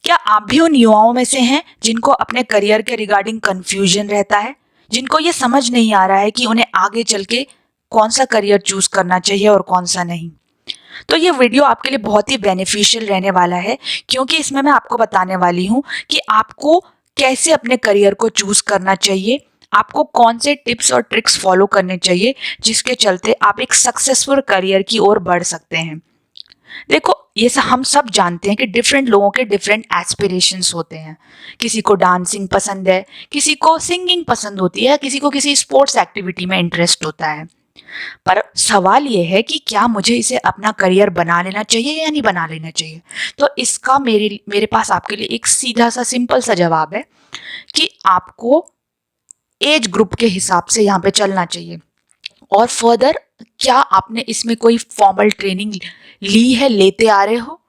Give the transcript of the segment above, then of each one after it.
क्या आप भी उन युवाओं में से हैं जिनको अपने करियर के रिगार्डिंग कंफ्यूजन रहता है, जिनको ये समझ नहीं आ रहा है कि उन्हें आगे चल के कौन सा करियर चूज करना चाहिए और कौन सा नहीं? तो ये वीडियो आपके लिए बहुत ही बेनिफिशियल रहने वाला है, क्योंकि इसमें मैं आपको बताने वाली हूँ कि आपको कैसे अपने करियर को चूज करना चाहिए, आपको कौन से टिप्स और ट्रिक्स फॉलो करने चाहिए जिसके चलते आप एक सक्सेसफुल करियर की ओर बढ़ सकते हैं। देखो, ये हम सब जानते हैं कि डिफरेंट लोगों के डिफरेंट एस्पिरेशंस होते हैं। किसी को डांसिंग पसंद है, किसी को सिंगिंग पसंद होती है, किसी को किसी स्पोर्ट्स एक्टिविटी में इंटरेस्ट होता है। पर सवाल ये है कि क्या मुझे इसे अपना करियर बना लेना चाहिए या नहीं बना लेना चाहिए? तो इसका मेरे मेरे पास आपके लिए एक सीधा सा सिंपल सा जवाब है कि आपको एज ग्रुप के हिसाब से यहाँ पे चलना चाहिए। और फर्दर, क्या आपने इसमें कोई फॉर्मल ट्रेनिंग ली है, लेते आ रहे हो?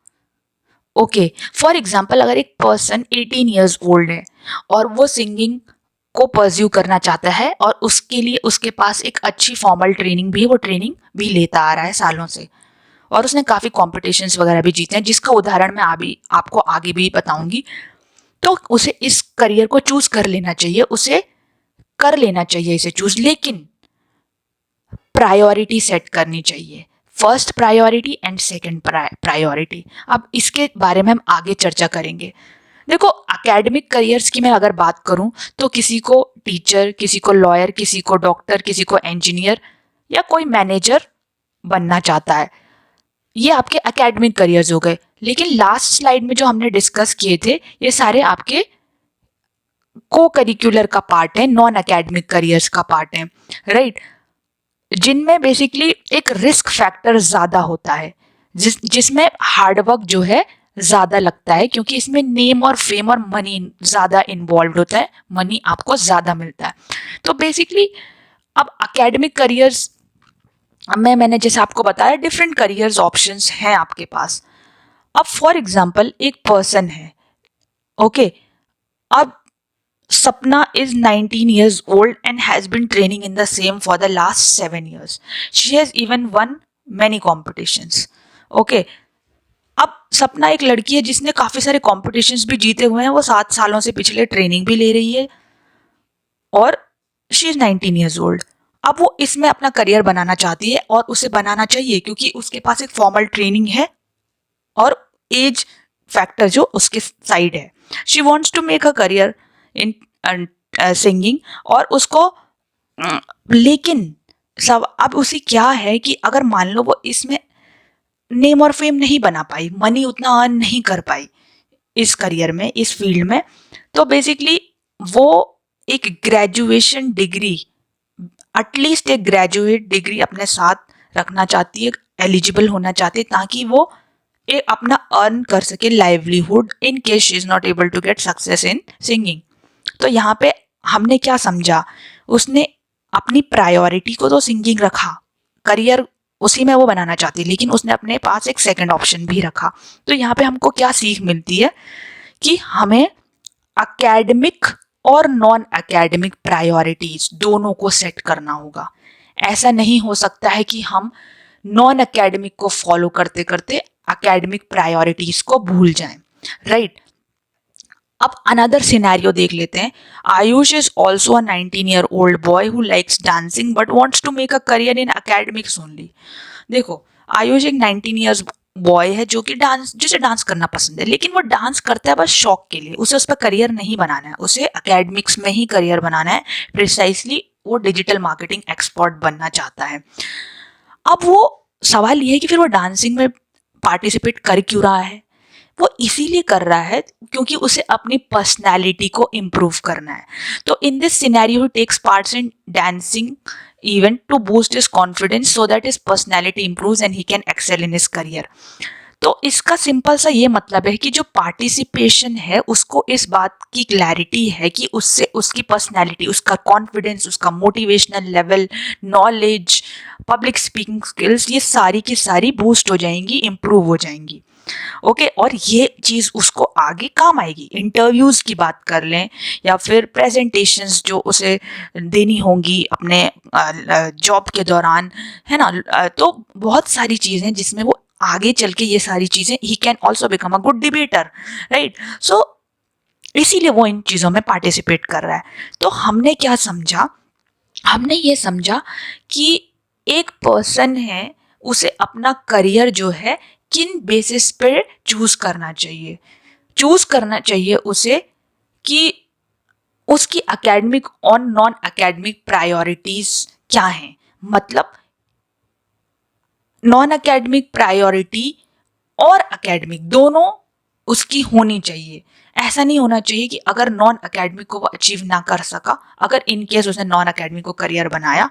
ओके, फॉर एग्जाम्पल, अगर एक पर्सन 18 ईयर्स ओल्ड है और वो सिंगिंग को परस्यू करना चाहता है और उसके लिए उसके पास एक अच्छी फॉर्मल ट्रेनिंग भी है, वो ट्रेनिंग भी लेता आ रहा है सालों से, और उसने काफ़ी कॉम्पिटिशन्स वगैरह भी जीते हैं, जिसका उदाहरण मैं अभी आपको आगे भी बताऊंगी। तो उसे इस करियर को चूज कर लेना चाहिए, उसे कर लेना चाहिए इसे चूज, लेकिन प्रायोरिटी सेट करनी चाहिए। First priority and second priority. अब इसके बारे में हम आगे चर्चा करेंगे। देखो, एकेडमिक करियर्स की मैं अगर बात करूं तो किसी को टीचर, किसी को लॉयर, किसी को डॉक्टर, किसी को इंजीनियर या कोई मैनेजर बनना चाहता है। ये आपके एकेडमिक करियर्स हो गए। लेकिन लास्ट स्लाइड में जो हमने डिस्कस किए थे, ये सारे आपके को करिकुलर का पार्ट है, नॉन एकेडमिक करियर्स का पार्ट है, राइट? जिनमें बेसिकली एक रिस्क फैक्टर ज्यादा होता है, जिसमें हार्डवर्क जो है ज्यादा लगता है, क्योंकि इसमें नेम और फेम और मनी ज्यादा इन्वॉल्व होता है, मनी आपको ज्यादा मिलता है। तो बेसिकली अब एकेडमिक करियर्स में मैंने जैसे आपको बताया, डिफरेंट करियर्स ऑप्शंस हैं आपके पास। अब फॉर एग्जांपल, एक पर्सन है, ओके, अब Sapna is 19 years old and has been training in the same for the last 7 years. She has even won many competitions. Okay. अब सपना एक लड़की है जिसने काफी सारे कॉम्पिटिशन्स भी जीते हुए हैं, वो 7 सालों से पिछले ट्रेनिंग भी ले रही है और शी इज 19 ईयर्स ओल्ड। अब वो इसमें अपना करियर बनाना चाहती है और उसे बनाना चाहिए, क्योंकि उसके पास एक फॉर्मल ट्रेनिंग है और एज फैक्टर जो उसके साइड है। She wants to make a career in singing और उसको लेकिन सब अब उसे क्या है कि अगर मान लो वो इसमें नेम और फेम नहीं बना पाई, मनी उतना अर्न नहीं कर पाई इस करियर में, इस फील्ड में, तो बेसिकली वो एक ग्रेजुएशन डिग्री, एटलीस्ट एक ग्रेजुएट डिग्री अपने साथ रखना चाहती है, एलिजिबल होना चाहती है, ताकि वो एक अपना अर्न कर सके livelihood in case she is not able to get success in singing. तो यहाँ पे हमने क्या समझा, उसने अपनी प्रायोरिटी को तो सिंगिंग रखा, करियर उसी में वो बनाना चाहती, लेकिन उसने अपने पास एक सेकंड ऑप्शन भी रखा। तो यहाँ पे हमको क्या सीख मिलती है कि हमें एकेडमिक और नॉन एकेडमिक प्रायोरिटीज दोनों को सेट करना होगा। ऐसा नहीं हो सकता है कि हम नॉन एकेडमिक को फॉलो करते करते एकेडमिक प्रायोरिटीज को भूल जाएं, राइट? अब अनदर सिनेरियो देख लेते हैं। Ayush is also a 19 year old boy who likes dancing but wants to make a career in academics only. देखो, आयुष एक 19 ईयर्स बॉय है जो कि जिसे डांस करना पसंद है, लेकिन वो डांस करता है बस शौक के लिए, उसे उस पर करियर नहीं बनाना है, उसे अकेडमिक्स में ही करियर बनाना है। प्रिसाइसली वो डिजिटल मार्केटिंग एक्सपर्ट बनना चाहता है। अब वो सवाल ये है कि फिर वो डांसिंग में पार्टिसिपेट कर क्यों रहा है? वो इसीलिए कर रहा है क्योंकि उसे अपनी पर्सनैलिटी को इम्प्रूव करना है। तो in this scenario he takes parts in dancing event to boost his confidence so that his personality improves and he can excel in his career. तो इसका सिंपल सा ये मतलब है कि जो पार्टिसिपेशन है उसको इस बात की क्लैरिटी है कि उससे उसकी पर्सनैलिटी, उसका कॉन्फिडेंस, उसका motivational level, knowledge, public speaking skills, ये सारी की सारी बूस्ट हो जाएंगी, इम्प्रूव हो जाएंगी। ओके, और ये चीज़ उसको आगे काम आएगी। इंटरव्यूज़ की बात कर लें या फिर प्रेजेंटेशंस जो उसे देनी होंगी अपने जॉब के दौरान, है ना? तो बहुत सारी चीज़ें जिसमें वो आगे चल के ये सारी चीज़ें, he can also become a good debater, right. So इसीलिए वो इन चीज़ों में पार्टिसिपेट कर रहा है। तो हमने क्या समझा, हमने ये समझा कि एक पर्सन है, उसे अपना करियर जो है किन बेसिस पे चूज करना चाहिए। चूज करना चाहिए उसे कि उसकी एकेडमिक और नॉन एकेडमिक प्रायोरिटीज क्या हैं। मतलब नॉन एकेडमिक प्रायोरिटी और एकेडमिक दोनों उसकी होनी चाहिए। ऐसा नहीं होना चाहिए कि अगर नॉन एकेडमिक को वो अचीव ना कर सका, अगर इन केस उसने नॉन एकेडमिक को करियर बनाया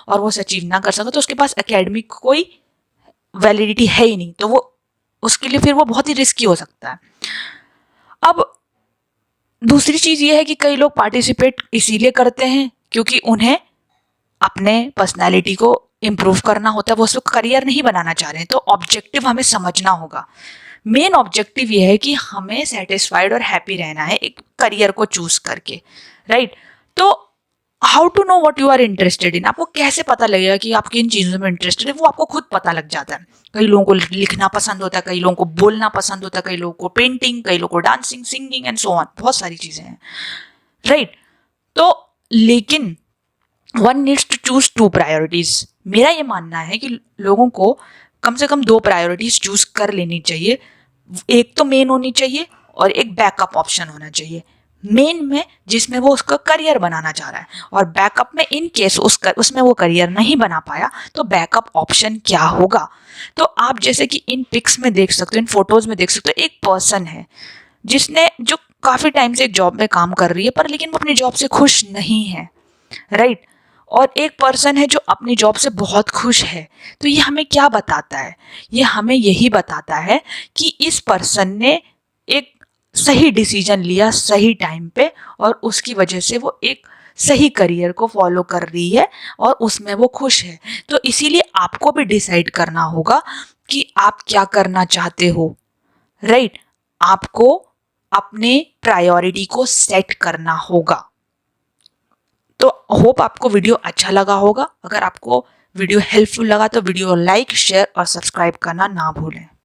और वो अचीव ना कर सका, तो उसके पास एकेडमिक कोई वैलिडिटी है ही नहीं, तो वो उसके लिए फिर वो बहुत ही रिस्की हो सकता है। अब दूसरी चीज़ ये है कि कई लोग पार्टिसिपेट इसीलिए करते हैं क्योंकि उन्हें अपने पर्सनैलिटी को इम्प्रूव करना होता है, वो उसको करियर नहीं बनाना चाह रहे हैं। तो ऑब्जेक्टिव हमें समझना होगा। मेन ऑब्जेक्टिव ये है कि हमें सेटिस्फाइड और हैप्पी रहना है एक करियर को चूज करके, राइट। तो how to know what you are interested in, आपको कैसे पता लगेगा कि आप किन चीज़ों में इंटरेस्टेड है, वो आपको खुद पता लग जाता है। कई लोगों को लिखना पसंद होता है, कई लोगों को बोलना पसंद होता है, कई लोगों को पेंटिंग, कई लोगों को dancing, singing and so on, बहुत सारी चीज़ें हैं, राइट। तो लेकिन one needs to choose to priorities. मेरा ये मानना है कि लोगों को कम से कम 2 प्रायोरिटीज चूज कर लेनी चाहिए। एक तो मेन होनी चाहिए और एक बैकअप ऑप्शन होना चाहिए। मेन में जिसमें वो उसका करियर बनाना चाह रहा है, और बैकअप में इन केस उसमें वो करियर नहीं बना पाया तो बैकअप ऑप्शन क्या होगा। तो आप जैसे कि इन पिक्स में देख सकते हो, इन फोटोज में देख सकते हो, एक पर्सन है जिसने जो काफ़ी टाइम से एक जॉब में काम कर रही है, पर लेकिन वो अपनी जॉब से खुश नहीं है, राइट। और एक पर्सन है जो अपनी जॉब से बहुत खुश है। तो ये हमें क्या बताता है, ये हमें यही बताता है कि इस पर्सन ने एक सही डिसीजन लिया सही टाइम पे, और उसकी वजह से वो एक सही करियर को फॉलो कर रही है और उसमें वो खुश है। तो इसीलिए आपको भी डिसाइड करना होगा कि आप क्या करना चाहते हो, राइट। आपको अपने प्रायोरिटी को सेट करना होगा। तो होप आपको वीडियो अच्छा लगा होगा। अगर आपको वीडियो हेल्पफुल लगा तो वीडियो लाइक, शेयर और सब्सक्राइब करना ना भूलें।